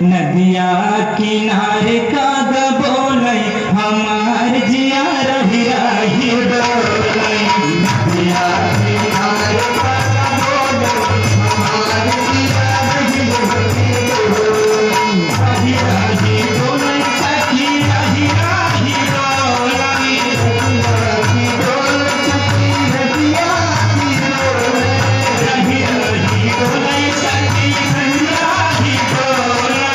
नदिया किनारे का बोलै हमार जिया रही रही डोलै नदिया किनारे का बोलै हमार जिया रही रही डोलै रही रही डोलै सखी रही रही डोलै रही डोलै सखी रही रही डोलै रही रही डोलै सखी रही रही डोलै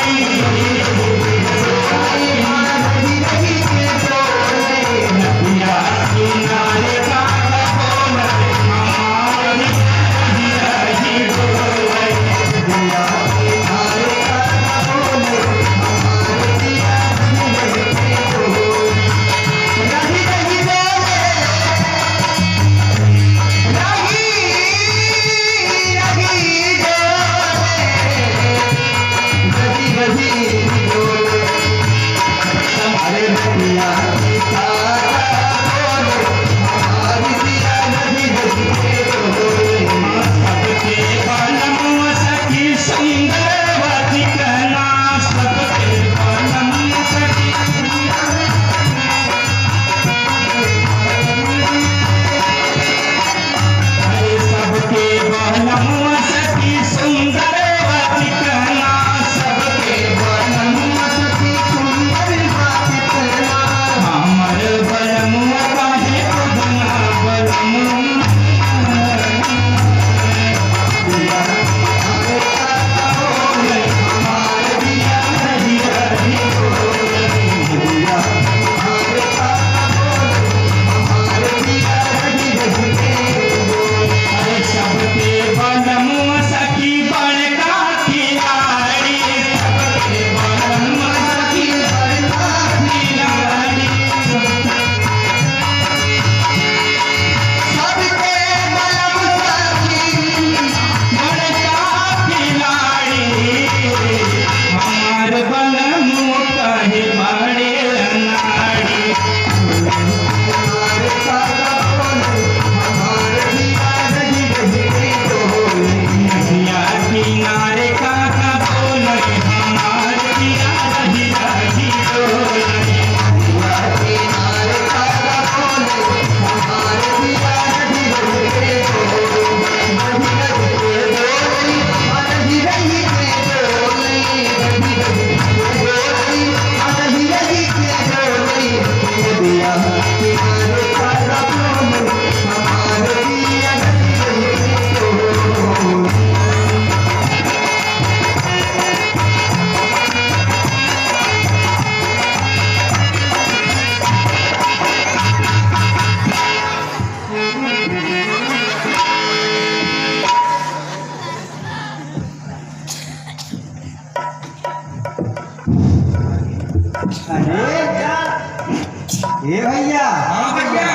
ये भैया। हाँ भैया,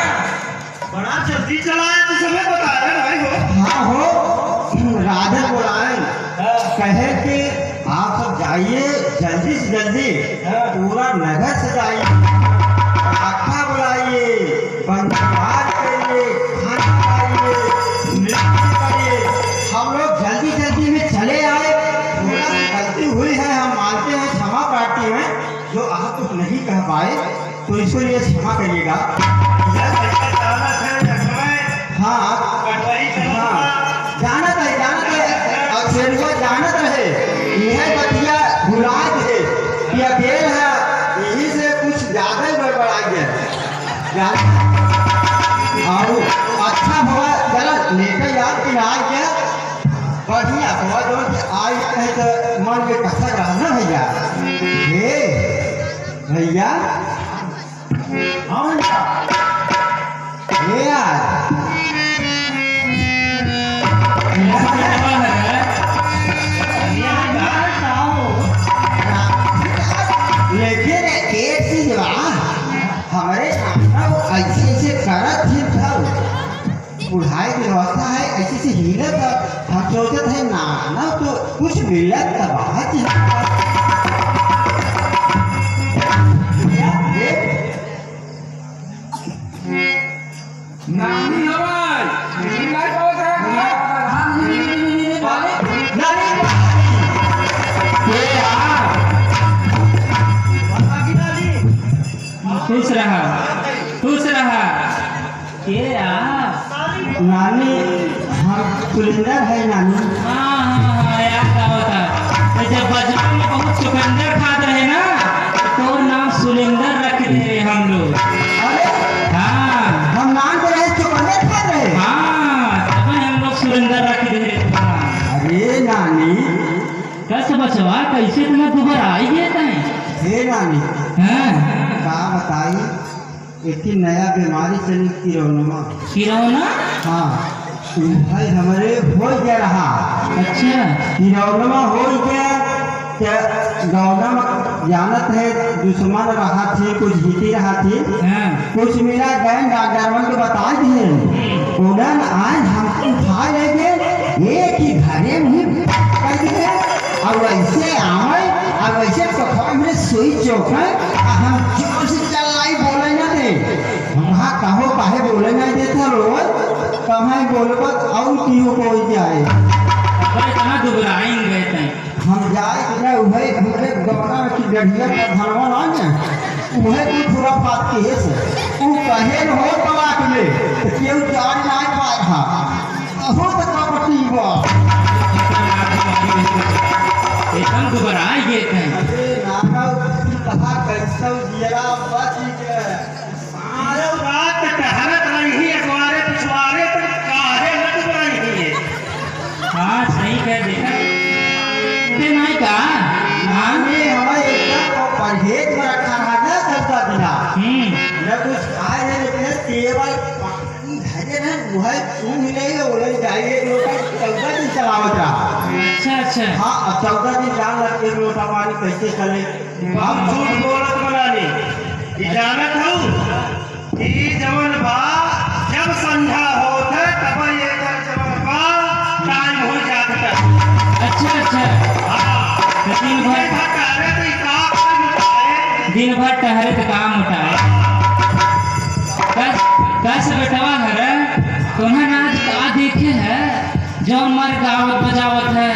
बड़ा जल्दी चलाया तो समय बताया भाई हो। हाँ हो, राधे बुलाए कहे कि आप सब जाइए जल्दी से जल्दी, पूरा नगर सजाइए, पटाखा बुलाइए, बंदूक करिए, खाना खाइए, नृत्य करिए। हम लोग जल्दी जल्दी में चले आए, थोड़ा सा गलती हुई है, हम मानते हैं, क्षमा प्रार्थी हैं। जो आप कुछ नहीं कह पाए तो इसको लिए क्षमा करिएगा। हाँ जानत है और शेरवा जानत रहे, यह बतिया भुला दे कि अकेल है, यही से कुछ ज्यादा ही गड़बड़ा गया। और अच्छा हुआ जरा लेकर याद कि आ गया, बढ़िया हुआ जो आई कहे तो मन में कसक रहा ना भैया। हे भैया हे यार लेकिन एक चीज हमारे ऐसे ऐसे करत ही था, बुढ़ाई की व्यवस्था है, ऐसे से हिलत, हम सोचते थे ना तो कुछ मिलत बात नानी खुश रहा खुश रहा। नानी हम सुलिंदर है नानी। हाँ याद आवता, जब बचपन में बहुत चुकंदर खाते रहे ना तो नाम सुलिंदर रख दे हम लोग। अरे हाँ हम नाम तो रहे चुकंदर खा रहे। हाँ तब हम लोग सुलिंदर रख दे। अरे नानी कस बचवा कैसे तुम्हें दुबर आई गए तय? हे नानी हाँ का बताई, एक नया बीमारी चली किरौना। हाँ भाई हमारे हो गया रहा। अच्छा किरौना हो गया क्या? गौना में जानत है दुश्मन रहा थी, कुछ जीती रहा थी। हाँ कुछ मेरा गैन डॉक्टर को बता दिए, उड़न आज हमको उठा लेंगे, एक ही घरे में कर दिए और वैसे आवे और वैसे कखवा में सुई चौक है, हम जोर से चल लाई बोले ना दे। वहाँ कहो काहे बोले ना देता रोज कहाँ बोलबो और कियो कोई जाए। इतना दुबराएंगे तय। हम जाए कि उहे हमरे गौना की गढ़िया का धनवा ना ने उहे कुछ पूरा बात के है से उ कहे न हो तलाक में तो केहू जान ना पाए था हो तो कपटी बा। एकदम दुबराए गए तय। अरे नाना कहा कैसे जिया बच के सारे रात टहरत रही, अखबारे पिछवारे पर काहे लग रही है। हाँ सही कह देखा ते नहीं का। हाँ हमें हमें एकदम को परहेज में रखा रहा ना सबका दिना न कुछ खाए है लेकिन केवल पानी धरे ना वह तू मिले बोले जाइए लोटा 14 दिन चलावत रहा। अच्छा हाँ अब 14 दिन जान लगते लोटा पानी कैसे चले। हम झूठ बोलत बनानी जानत हूँ कि जवन बा जब संध्या होत है तब ये कर जवन बा टाइम हो जात है। अच्छा हाँ दिन भर टहरे तो काम उठाए, दिन भर टहरे तो काम उठाए। कस बेटवा घर तुम्हें नाच का देखे है जो मर गावत बजावत है।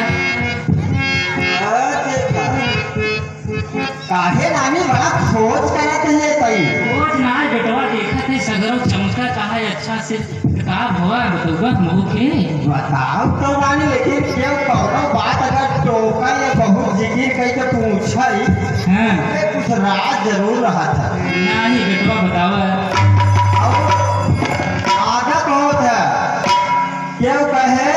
काहे नानी बड़ा खोज करत है तई। रोज नाच बेटवा देखा थे सगरों चमका कहा अच्छा से का भवा बतुआ मुँह के बताओ तो नानी, लेकिन क्यों कौनो बात अगर टोका या बहुत जिगिर कह के पूछई हाँ कुछ राज जरूर रहा था। नहीं बेटवा बतावा। आदत होत है क्यों कहे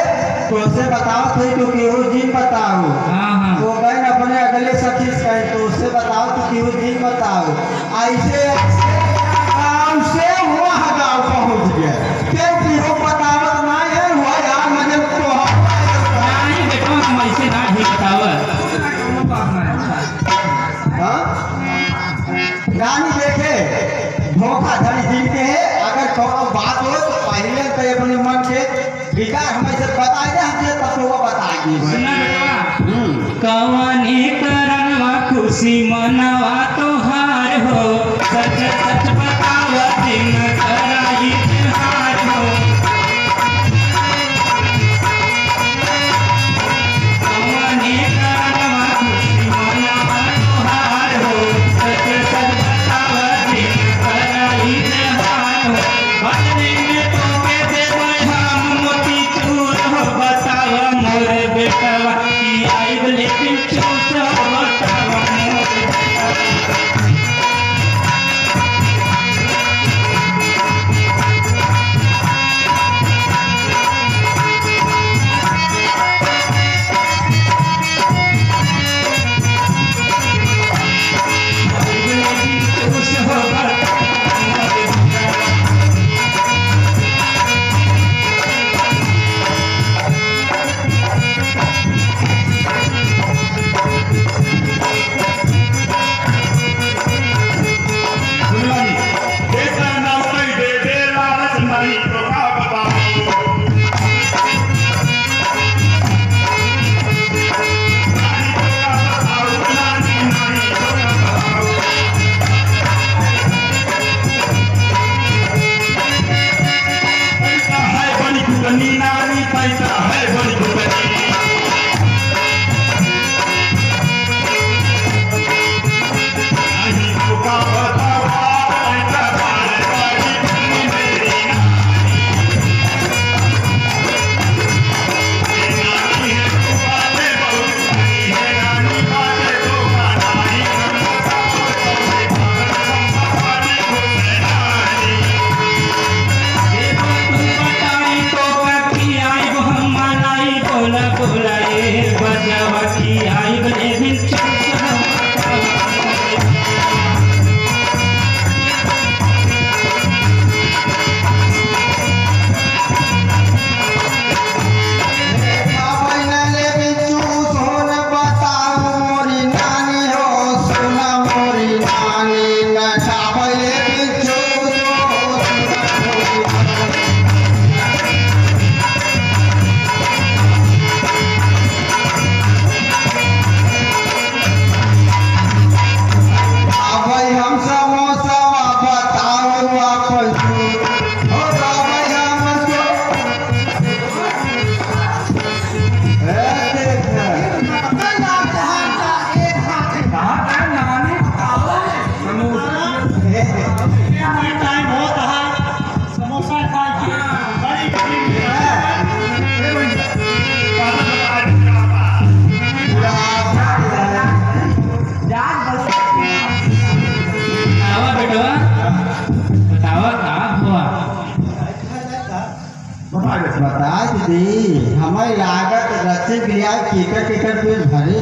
तो से बताओ थे तो केहू दिन बताओ। हाँ वो गए अपने अगले सखी से कहे तो उससे बताओ तो केहू दिन बताओ। ऐसे गाँव से हुआ गाँव पहुँच गया क्यों केहू बतावत ना है हुआ यार मजे तो नहीं बेटवा तुम ऐसे ना ही बतावा। हाँ? रानी देखे धोखा विकार हमें से बताए दे हमसे तत्व बताएगी सुना बेटवा कवने करनवा खुशी मनवा तोहार हो सच सच बताव दिन कराई त्योहार हो कवने करनवा खुशी मनवा तोहार हो सच सच बताव दिन कराई त्योहार हो बदले में तोके देबै हम मोती चूर हो बताव मोर बेटवा की आइब लेकिन चूस हो बताव मोर बेटवा बता दीदी हमें लागत रस्ते के लिए टिकट टिकट पेट भरे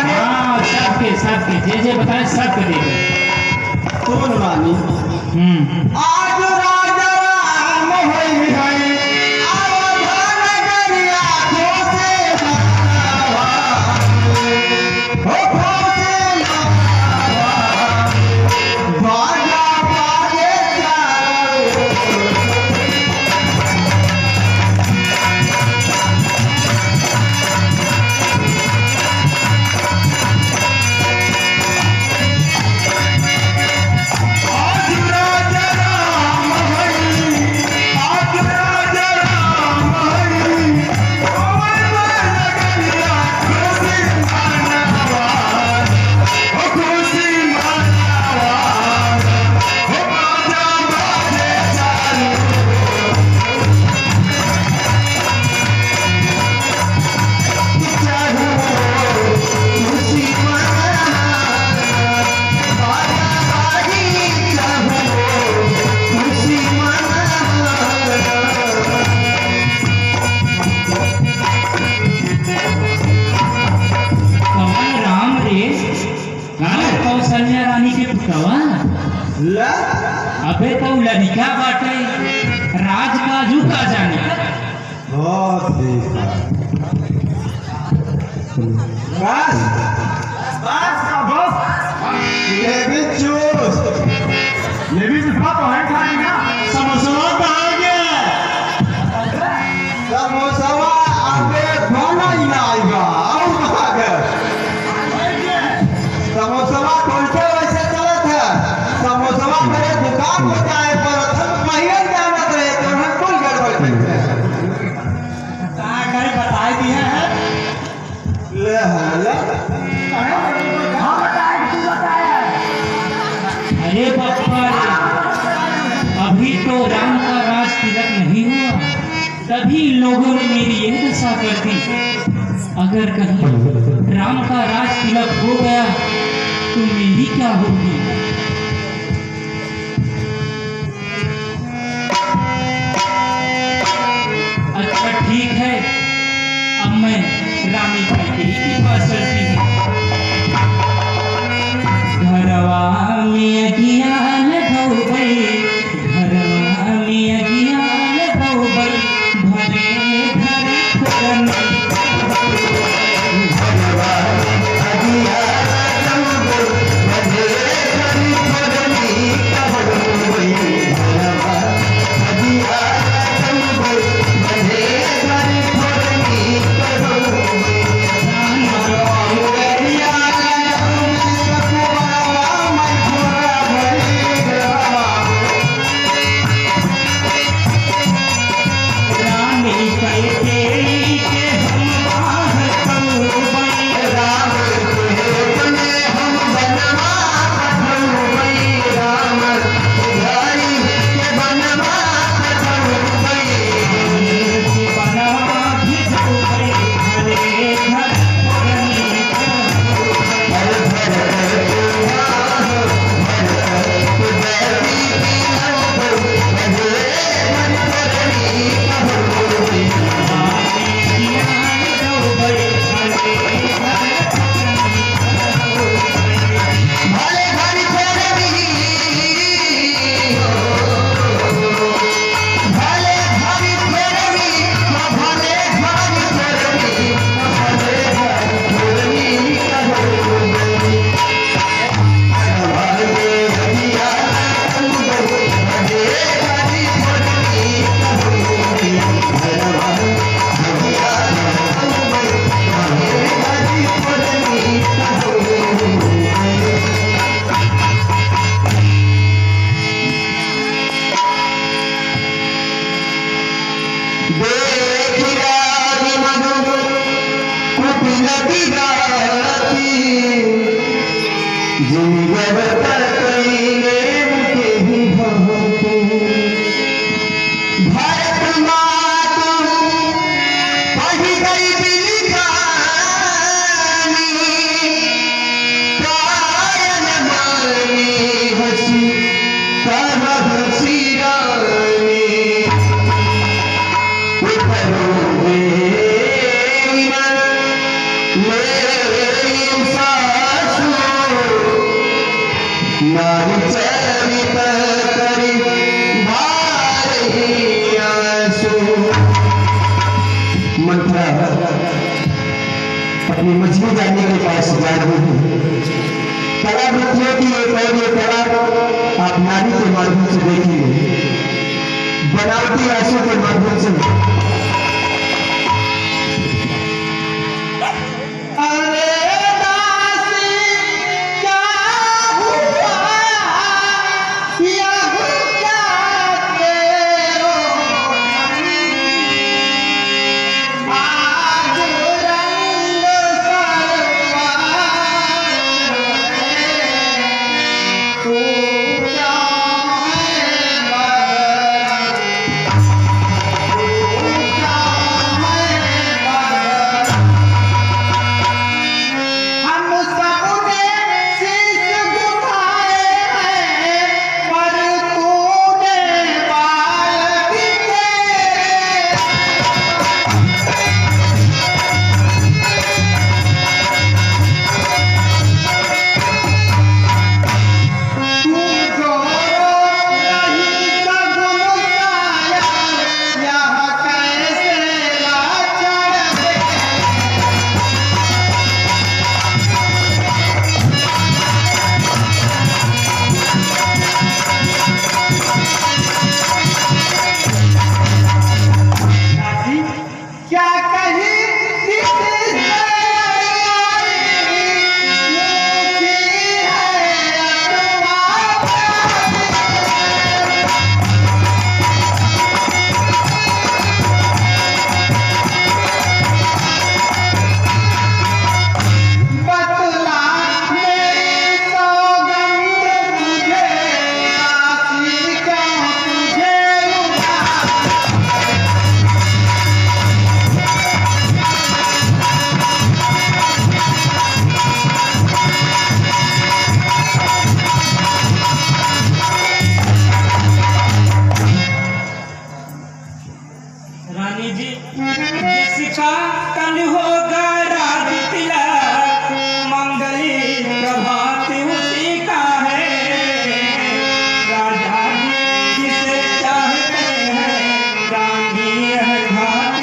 हाँ सबके सबके जे बताए सबके देंगे कौन रानी आज राजा राम होई है अवधान गरिया खोसे भरावा हो खोसे भरावा बाजा बाजे कौशल्या रानी के पुतवा ला अबे तो लड़का बाटे राज काजू का जाने बहुत देखा बस बस का बस ये भी चूस ये भी सिर्फ तो है खाएगा समोसा तभी लोगों ने मेरी यह दशा कर दी। अगर कहीं राम का राज तिलक हो गया तो मेरी क्या होगी? अच्छा ठीक है, अब मैं रानी कैकेयी के पास चलती हूँ। घरवा में अगियान भौबई, घरवा में अगियान भौबई, भरे घर खुरन। घरवा में अगियान भौबई, भरे घर खुरनी कहबई। घरवा अगियान भौबई, भरे घर खुरनी कहबई। अपनी मछली जाने के पास जा रही है। कला वृत्तियों की एक और ये कला आप नारी के माध्यम से देखेंगे, बनावटी आंसू के माध्यम से। जानकी जी जिसका कल होगा राज तिलक मंगली प्रभात उसी का है राजा जी जिसे चाहते हैं रानी है घाट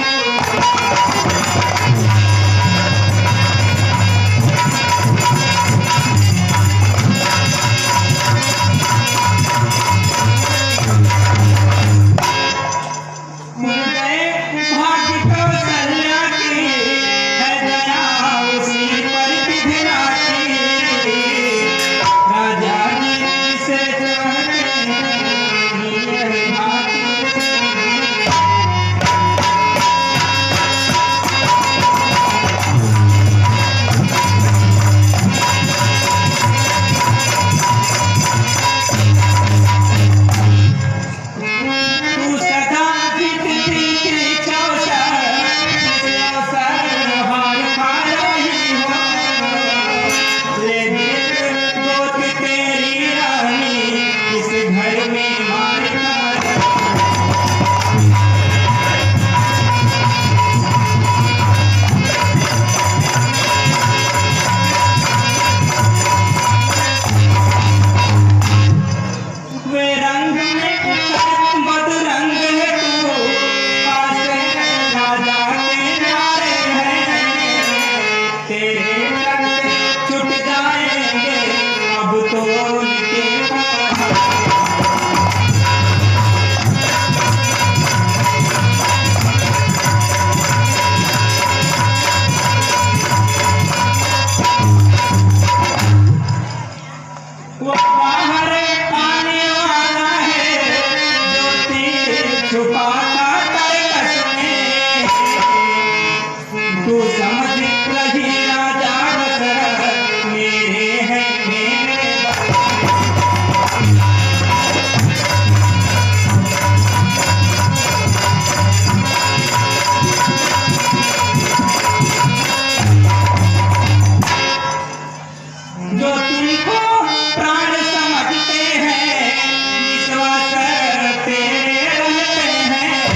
भाग्य कौशल्या की है दया उसी पर विधिना की राजा जी से चाहते हैं भाग्य तू सदा जीतती की चौसर हार खा रही हो ले देख गोद तेरी रानी इस घर में मार खा वे रंग में बदरंग है तू पास राजा के नारे हैं तेरे रंग छुट जाएंगे अब तो उनके वो बाहर आने वाला है जो तीर छुपाता तरकस में तू समझ रही राजा दशरथ मेरे हैं मेरे जो तुमको प्राण समझते हैं विश्वास तेरे रहते हैं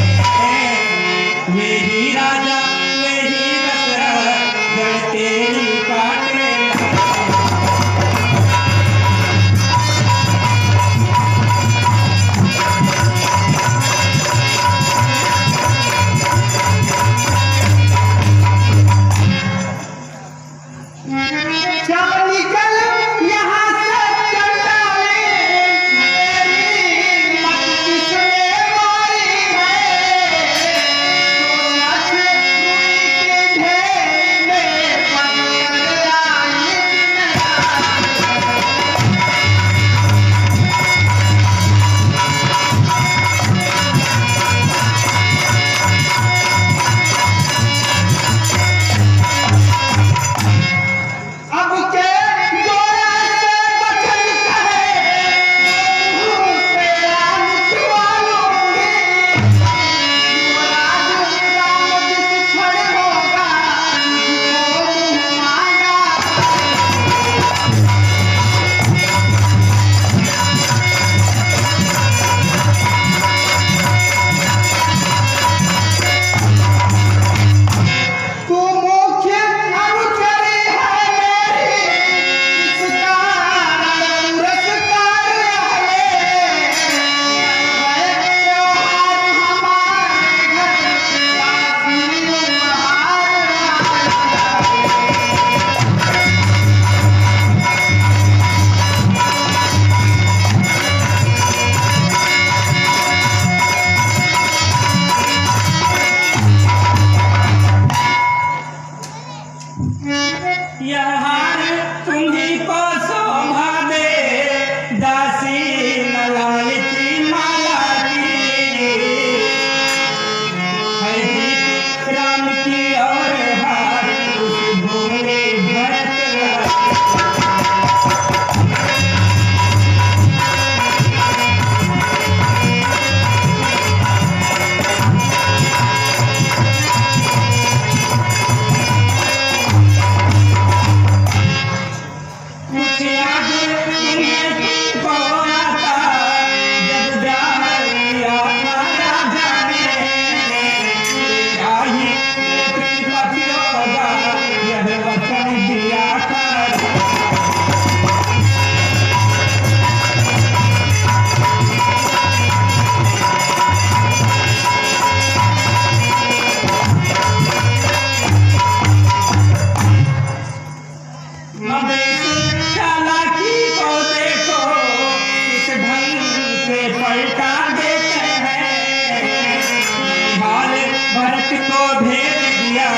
को भेज दिया,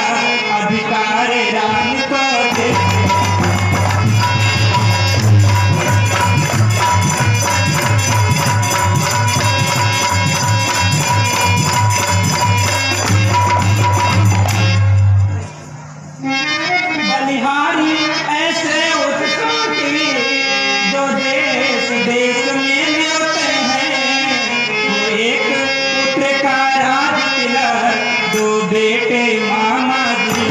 अधिकार राम को दे बलिहारी ऐसे उत्साही जो देश देश में मिलते हैं। वो एक पुत्र का राज तिलक, दो बेटे मामा जी।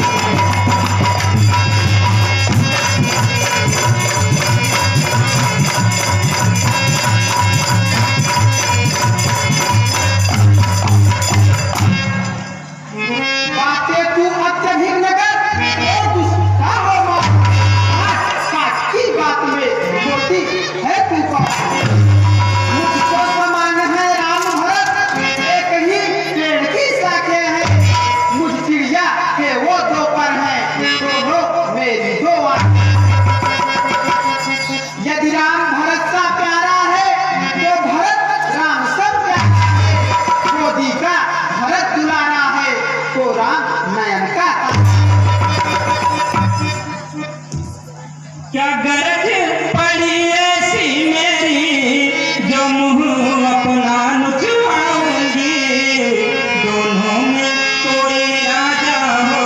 बातें तू अत्यधिक न कर और गुस्सा हो मत। आज की बात में होती है तू कौन? मुझको समान है राम भरत, एक ही पेड़ की शाखे हैं। मुझ चिड़िया के वो दो पर हैं, दोनों मेरी दो आंखें। यदि राम भरत सा प्यारा है तो भरत राम सा प्यारा है। मोदी का भरत दुलारा है तो राम नयन का। क्या गरज पड़ी ऐसी मेरी, जो मुंह अपना नुचवाऊंगी। दोनों में कोई राजा हो,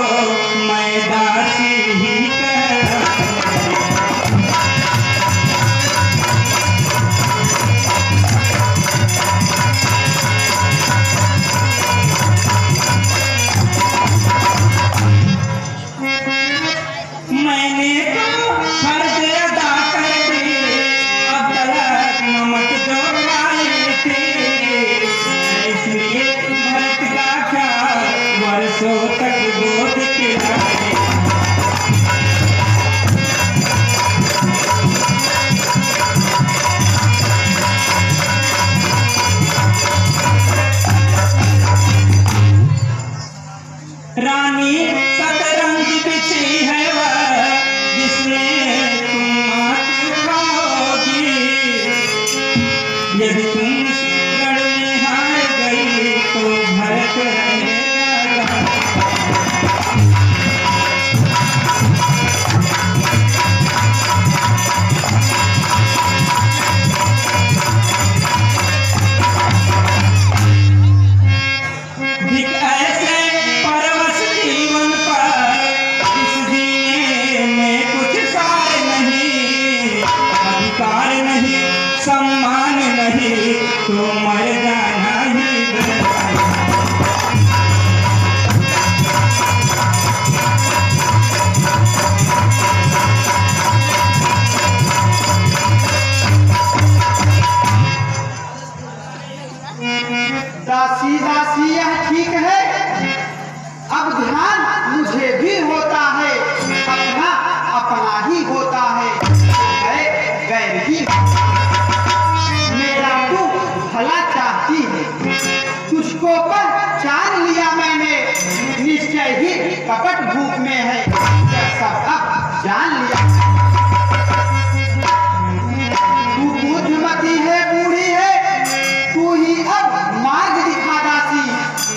मैं दासी ही कहलाऊंगी। मैंने तो फर्ज अदा कर दी, अब तलक नमक जो खाई थी। इसलिए भरत का ख्याल वर्षों तक गोद खिलाए। रानी सतरंग बिछी है वह, जिसमें तुम आंख खाओगी। यदि तुम रण में हार गई तो भरत रहेगा। ठीक ऐसे परवश जीवन पर जिस जीने में कुछ सार नहीं, अधिकार नहीं, सम्मान नहीं, तो मर जाना ही बेकार। दासी दासी यह ठीक है, अब ध्यान मुझे भी होता है। अपना अपना ही होता है, गैर की। मेरा तू भला चाहती है, तुझको पहचान लिया मैंने। निश्चय ही कपट भूख में है, यह सब अब जान लिया। तू बुद्धिमती है, बूढ़ी है, तू ही अब मार्ग दिखा दासी।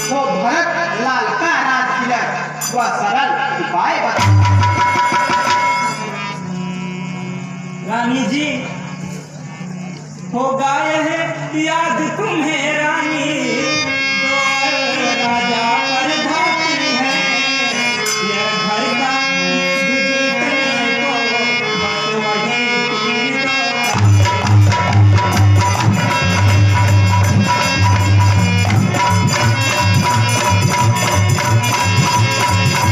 वो भरत लाल का राज तिलक, वह सरल उपाय बता। रानी जी, होगा यह याद तुम्हें